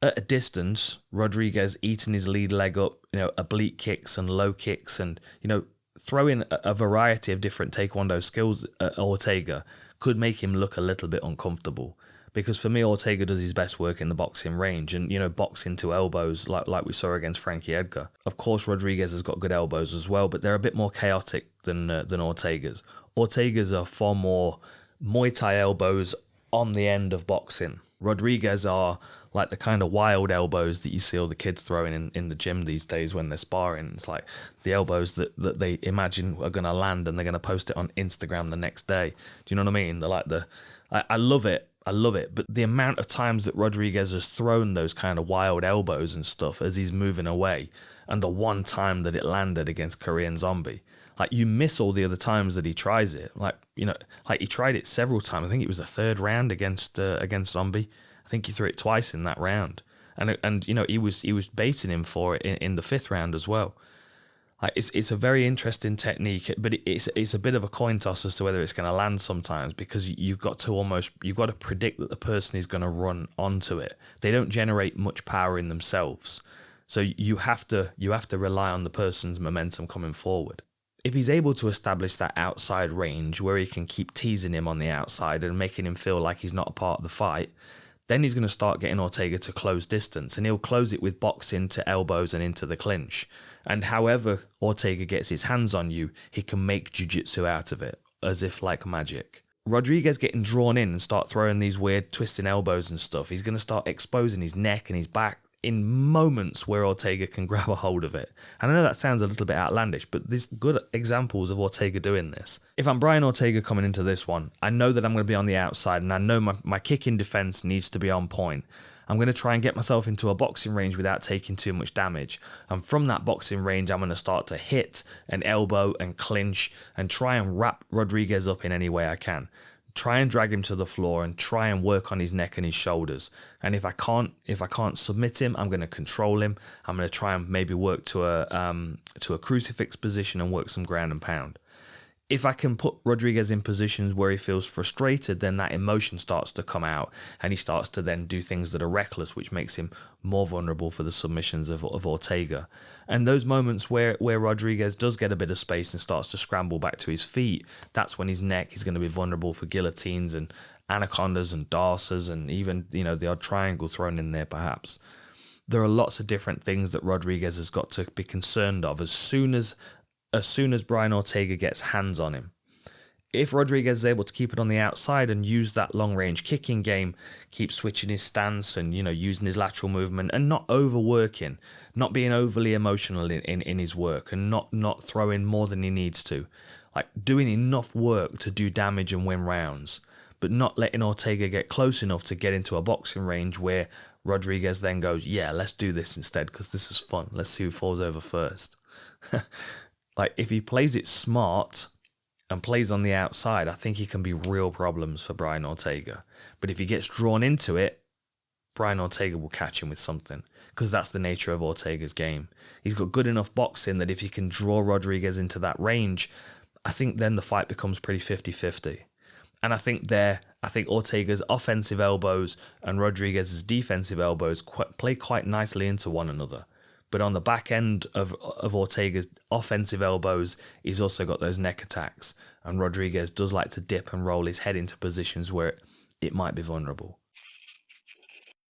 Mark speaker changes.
Speaker 1: At a distance, Rodriguez eating his lead leg up, oblique kicks and low kicks, and, throwing a variety of different taekwondo skills at Ortega could make him look a little bit uncomfortable. Because for me, Ortega does his best work in the boxing range and, boxing to elbows like we saw against Frankie Edgar. Of course, Rodriguez has got good elbows as well, but they're a bit more chaotic than Ortega's. Ortega's are far more Muay Thai elbows on the end of boxing. Rodriguez are like the kind of wild elbows that you see all the kids throwing in the gym these days when they're sparring. It's like the elbows that they imagine are going to land and they're going to post it on Instagram the next day. Do you know what I mean? They're like I love it. I love it. But the amount of times that Rodriguez has thrown those kind of wild elbows and stuff as he's moving away, and the one time that it landed against Korean Zombie, like you miss all the other times that he tries it. Like he tried it several times. I think it was the third round against Zombie. I think he threw it twice in that round, and he was baiting him for it in the fifth round as well. Like it's a very interesting technique, but it's a bit of a coin toss as to whether it's going to land sometimes, because you've got to predict that the person is going to run onto it. They don't generate much power in themselves, so you have to rely on the person's momentum coming forward. If he's able to establish that outside range where he can keep teasing him on the outside and making him feel like he's not a part of the fight, then he's going to start getting Ortega to close distance, and he'll close it with boxing to elbows and into the clinch. And however Ortega gets his hands on you, he can make jiu-jitsu out of it, as if like magic. Rodriguez getting drawn in and start throwing these weird twisting elbows and stuff, he's going to start exposing his neck and his back in moments where Ortega can grab a hold of it. And I know that sounds a little bit outlandish, but there's good examples of Ortega doing this. If I'm Brian Ortega coming into this one, I know that I'm going to be on the outside, and I know my kicking defense needs to be on point. I'm going to try and get myself into a boxing range without taking too much damage. And from that boxing range, I'm going to start to hit and elbow and clinch and try and wrap Rodriguez up in any way I can. Try and drag him to the floor and try and work on his neck and his shoulders. And if I can't submit him, I'm going to control him. I'm going to try and maybe work to a crucifix position and work some ground and pound. If I can put Rodriguez in positions where he feels frustrated, then that emotion starts to come out and he starts to then do things that are reckless, which makes him more vulnerable for the submissions of Ortega. And those moments where Rodriguez does get a bit of space and starts to scramble back to his feet, that's when his neck is going to be vulnerable for guillotines and anacondas and darces and even, the odd triangle thrown in there perhaps. There are lots of different things that Rodriguez has got to be concerned of as soon as Brian Ortega gets hands on him. If Rodriguez is able to keep it on the outside and use that long-range kicking game, keep switching his stance and, using his lateral movement and not overworking, not being overly emotional in his work and not throwing more than he needs to, like doing enough work to do damage and win rounds, but not letting Ortega get close enough to get into a boxing range where Rodriguez then goes, yeah, let's do this instead because this is fun. Let's see who falls over first. Like, if he plays it smart and plays on the outside, I think he can be real problems for Brian Ortega. But if he gets drawn into it, Brian Ortega will catch him with something, because that's the nature of Ortega's game. He's got good enough boxing that if he can draw Rodriguez into that range, I think then the fight becomes pretty 50-50. And I think Ortega's offensive elbows and Rodriguez's defensive elbows play quite nicely into one another. But on the back end of Ortega's offensive elbows, he's also got those neck attacks. And Rodriguez does like to dip and roll his head into positions where it might be vulnerable.